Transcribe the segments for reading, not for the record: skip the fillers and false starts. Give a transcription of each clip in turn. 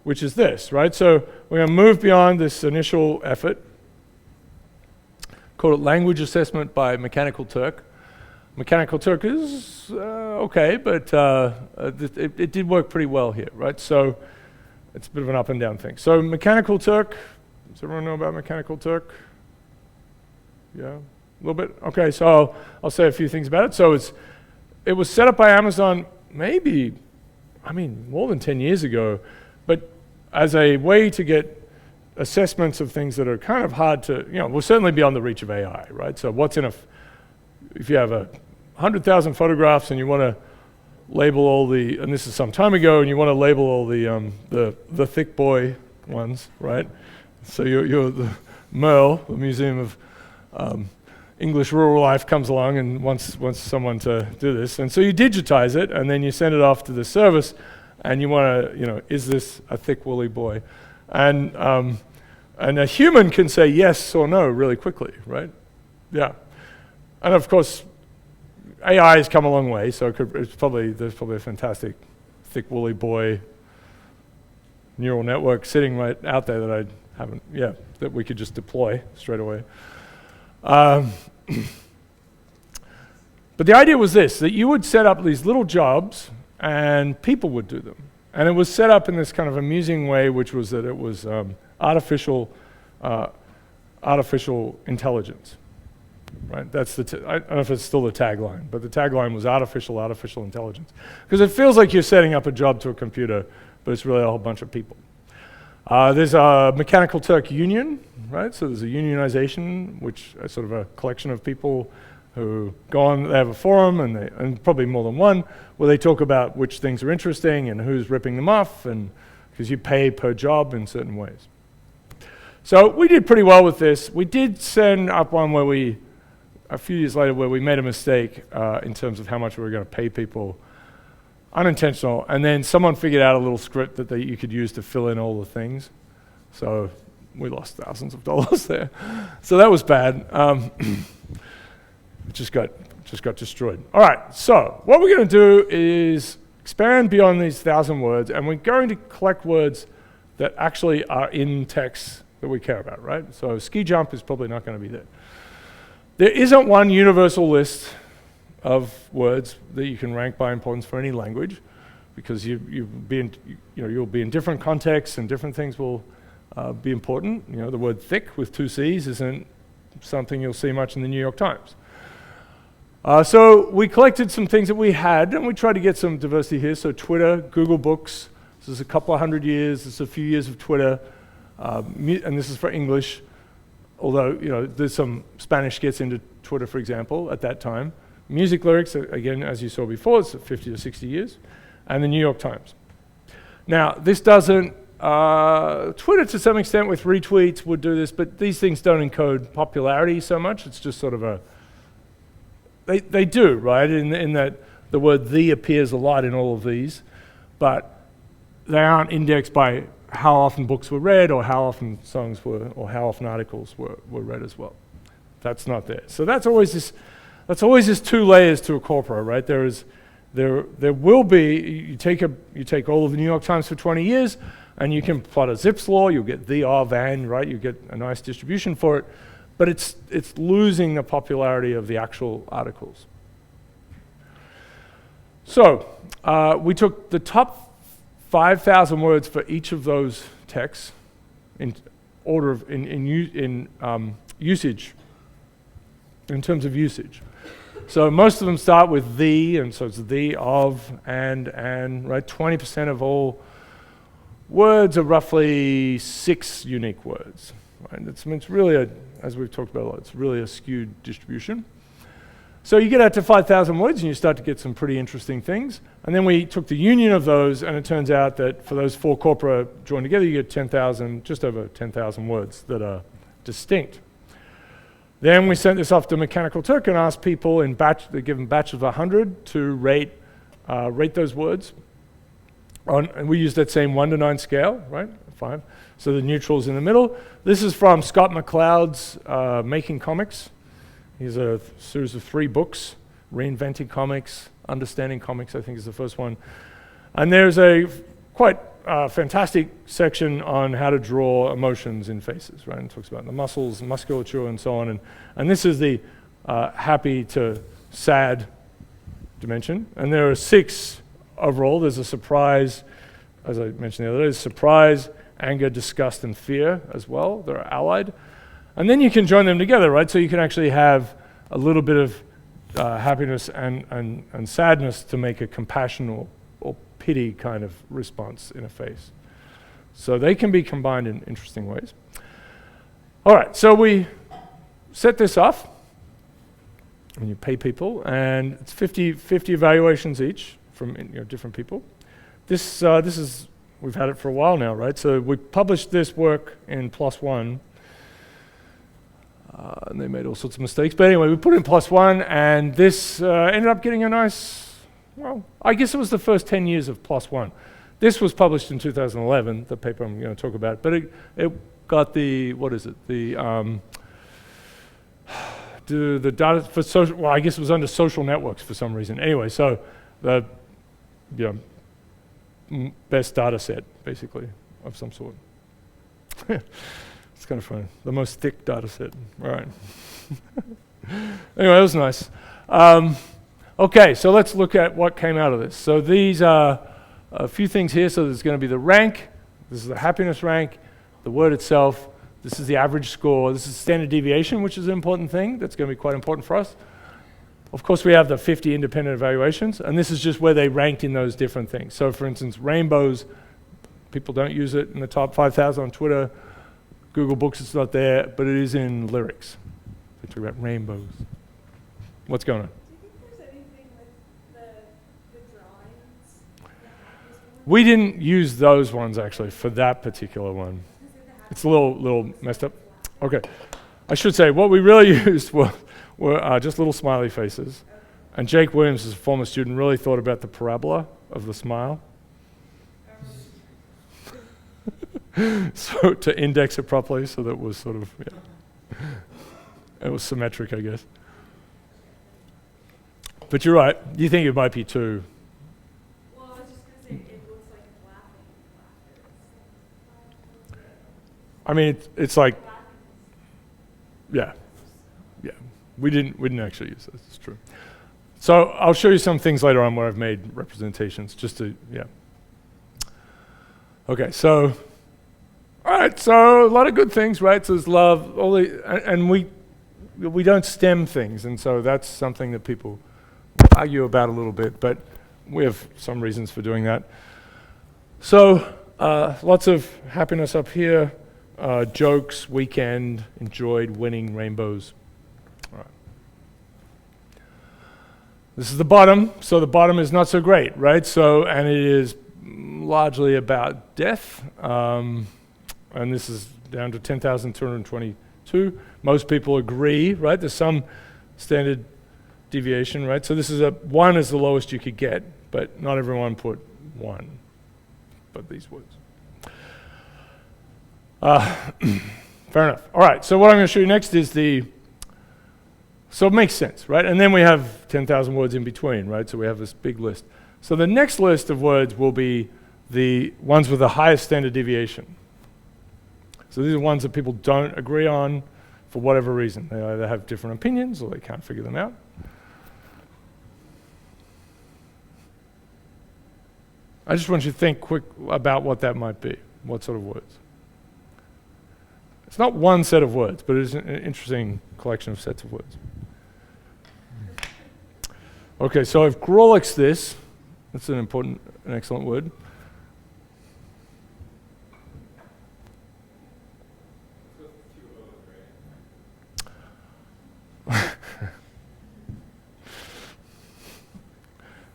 which is this, right? So we're going to move beyond this initial effort, call it language assessment by Mechanical Turk. Mechanical Turk is okay, but it did work pretty well here, right? So it's a bit of an up and down thing. So Mechanical Turk, does everyone know about Mechanical Turk? Yeah, a little bit? Okay, so I'll say a few things about it. So it was set up by Amazon maybe, more than 10 years ago, but as a way to get assessments of things that are kind of hard to, will certainly beyond the reach of AI, right? So what's if you have 100,000 photographs and you want to label all and this is some time ago, and you want to label all the thick boy ones, right? So you're the Merle, the Museum of English Rural Life comes along and wants someone to do this. And so you digitize it, and then you send it off to the service, and you want to, is this a thick woolly boy? And a human can say yes or no really quickly, right? Yeah. And of course, AI has come a long way, so there's probably a fantastic thick woolly boy neural network sitting right out there that we could just deploy straight away. But the idea was this, that you would set up these little jobs and people would do them. And it was set up in this kind of amusing way, which was that it was artificial intelligence. Right? That's I don't know if it's still the tagline, but the tagline was artificial intelligence. Because it feels like you're setting up a job to a computer, but it's really a whole bunch of people. There's a Mechanical Turk union, right? So there's a unionization, which is sort of a collection of people who go on, they have a forum, and probably more than one, where they talk about which things are interesting and who's ripping them off, and because you pay per job in certain ways. So we did pretty well with this. We did send up one where a few years later, where we made a mistake in terms of how much we were going to pay people, unintentional, and then someone figured out a little script that you could use to fill in all the things. So we lost thousands of dollars there. So that was bad. It just got destroyed. All right, so what we're going to do is expand beyond these 1,000 words, and we're going to collect words that actually are in text that we care about, right? So ski jump is probably not going to be there. There isn't one universal list of words that you can rank by importance for any language, because you'll be in different contexts and different things will be important. The word thick with 2 C's isn't something you'll see much in the New York Times. So we collected some things that we had, and we tried to get some diversity here. So Twitter, Google Books, this is a couple of hundred years, this is a few years of Twitter, and this is for English, although there's some Spanish gets into Twitter, for example, at that time. Music lyrics, again, as you saw before, it's 50 to 60 years, and the New York Times. Now, this doesn't, Twitter to some extent with retweets would do this, but these things don't encode popularity so much. It's just sort of they do, right? In that the word "the" appears a lot in all of these, but they aren't indexed by how often books were read, or how often songs were, or how often articles were read as well. That's not there. So that's always this 2 layers to a corpora, right? There will be, you take all of the New York Times for 20 years, and you can plot a Zipf's law, you'll get the, of, and, right? You get a nice distribution for it, but it's losing the popularity of the actual articles. So we took the top 5,000 words for each of those texts in order of usage, in terms of usage. So most of them start with the, and so it's the, of, and, right? 20% of all words are roughly 6 unique words. Right? It's really, as we've talked about a lot, it's really a skewed distribution. So you get out to 5,000 words and you start to get some pretty interesting things. And then we took the union of those, and it turns out that for those 4 corpora joined together, you get 10,000, just over 10,000 words that are distinct. Then we sent this off to Mechanical Turk and asked people they give them batches of 100 to rate those words. And we used that same 1 to 9 scale, right? 5. So the neutral's in the middle. This is from Scott McCloud's Making Comics. He's a series of 3 books, Reinventing Comics, Understanding Comics, I think is the first one. And there's a quite a fantastic section on how to draw emotions in faces, right? It talks about the muscles, musculature, and so on. And this is the happy to sad dimension. And there are 6 overall. There's a surprise, as I mentioned the other day, there's surprise, anger, disgust, and fear as well. They're allied. And then you can join them together, right? So you can actually have a little bit of happiness and sadness to make a compassion or pity kind of response in a face. So they can be combined in interesting ways. All right, so we set this off, and you pay people, and it's 50 evaluations each from different people. This is, we've had it for a while now, right? So we published this work in PLOS One, and they made all sorts of mistakes. But anyway, we put it in PLOS One, and this ended up getting a nice, well, I guess it was the first 10 years of PLOS One. This was published in 2011, the paper I'm going to talk about, but it got the, what is it, the data for social, well, I guess it was under social networks for some reason. Anyway, so the best data set, basically, of some sort. It's kind of funny. The most thick data set. All right. Anyway, that was nice. Okay, so let's look at what came out of this. So these are a few things here. So there's going to be the rank. This is the happiness rank, the word itself. This is the average score. This is standard deviation, which is an important thing. That's going to be quite important for us. Of course, we have the 50 independent evaluations, and this is just where they ranked in those different things. So for instance, rainbows, people don't use it in the top 5,000 on Twitter. Google Books, it's not there, but it is in lyrics. They talk about rainbows. What's going on? Do you think there's anything with the drawings? We didn't use those ones, actually, for that particular one. It's a little messed up. Okay. I should say, what we really used were just little smiley faces. And Jake Williams, as a former student, really thought about the parabola of the smile. So to index it properly, so that it was sort of, it was symmetric, I guess. But you're right. You think it might be too. Well, I was just going to say, it looks like laughter. I mean, it's like, yeah. We didn't actually use this. It's true. So I'll show you some things later on where I've made representations, just to, Okay, so, all right, so a lot of good things, right? So there's love, and we don't stem things, and so that's something that people argue about a little bit, but we have some reasons for doing that. So lots of happiness up here, jokes, weekend, enjoyed, winning, rainbows. All right. This is the bottom, so the bottom is not so great, right? So, and it is largely about death, and this is down to 10,222. Most people agree, right? There's some standard deviation, right? So this is 1 is the lowest you could get, but not everyone put 1, but these words. Fair enough. All right, so what I'm going to show you next is so it makes sense, right? And then we have 10,000 words in between, right? So we have this big list. So the next list of words will be the ones with the highest standard deviation. So these are ones that people don't agree on for whatever reason. They either have different opinions or they can't figure them out. I just want you to think quick about what that might be. What sort of words? It's not one set of words, but it's an interesting collection of sets of words. Okay, so I've Grolixed this. That's an excellent word.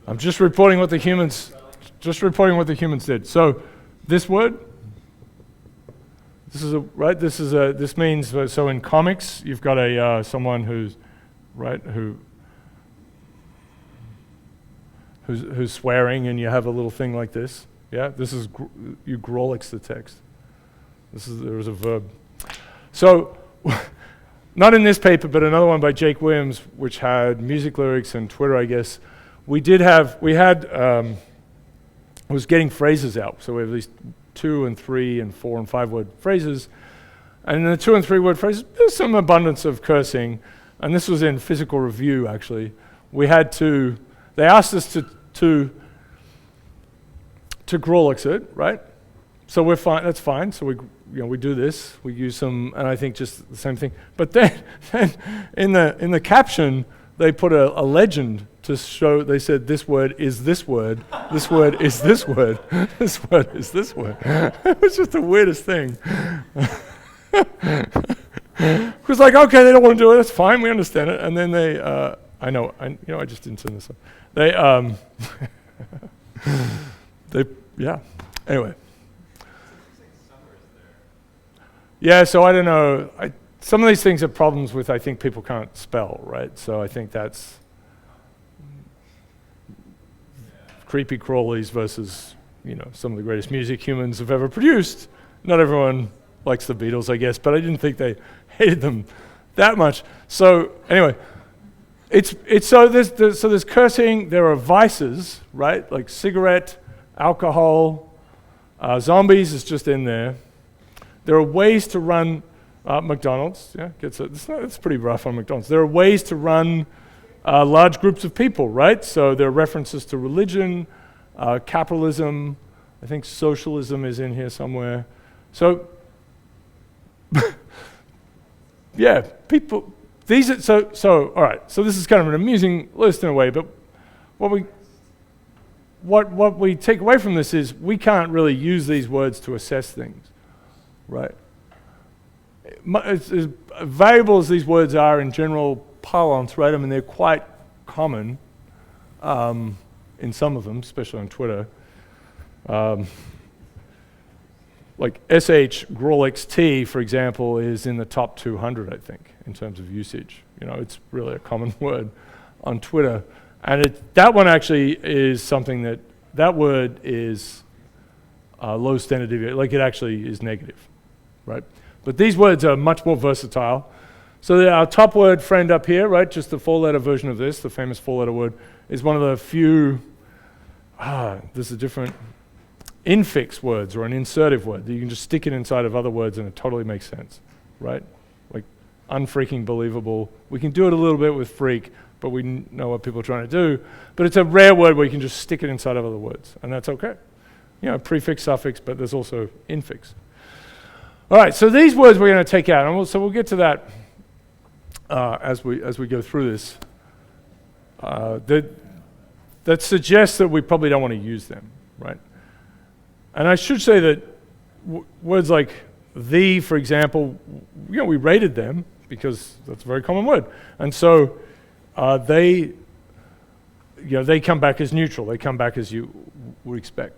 I'm just reporting what the humans did. So this word, this means, so in comics, you've got someone who's swearing, and you have a little thing like this. Yeah, this is, you Grolix the text. There is a verb. So, not in this paper, but another one by Jake Williams, which had music lyrics and Twitter, I guess. We had was getting phrases out. So we have these 2 and 3 and 4 and 5 word phrases. And in the 2 and 3 word phrases, there's some abundance of cursing. And this was in physical review, actually. They asked us to Grolix it, right? So we're fine, that's fine. So we do this, we use some, and I think just the same thing. But then in the caption, they put a legend to show, they said, this word is this word, this word is this word, this word is this word. It was just the weirdest thing. It was like, okay, they don't want to do it, that's fine, we understand it. And then they, I just didn't turn this up. Anyway. Yeah, so I don't know. Some of these things are problems with, I think people can't spell, right? So I think that's creepy crawlies versus, some of the greatest music humans have ever produced. Not everyone likes the Beatles, I guess, but I didn't think they hated them that much. So anyway, there's cursing. There are vices, right? Like cigarette, alcohol, zombies is just in there. There are ways to run McDonald's. Yeah, it's pretty rough on McDonald's. There are ways to run large groups of people, right? So there are references to religion, capitalism. I think socialism is in here somewhere. So, yeah, people. These are so. All right. So this is kind of an amusing list in a way, but what we take away from this is we can't really use these words to assess things. Right. As valuable as these words are in general parlance, right? I mean, they're quite common in some of them, especially on Twitter. Like SH-Grolix-T, for example, is in the top 200, I think, in terms of usage. It's really a common word on Twitter. And that one actually is something that word is low standard deviation, like it actually is negative. Right? But these words are much more versatile. So our top word, friend, up here, right, just the 4-letter version of this, the famous 4-letter word, is one of the few, there's a different infix words or an insertive word that you can just stick it inside of other words and it totally makes sense, right? Like unfreaking believable. We can do it a little bit with freak, but we know what people are trying to do. But it's a rare word where you can just stick it inside of other words, and that's okay. Prefix, suffix, but there's also infix. All right, so these words we're going to take out, and we'll get to that as we go through this. That suggests that we probably don't want to use them, right? And I should say that words like the, for example, we rated them because that's a very common word, and so they come back as neutral. They come back as you would expect.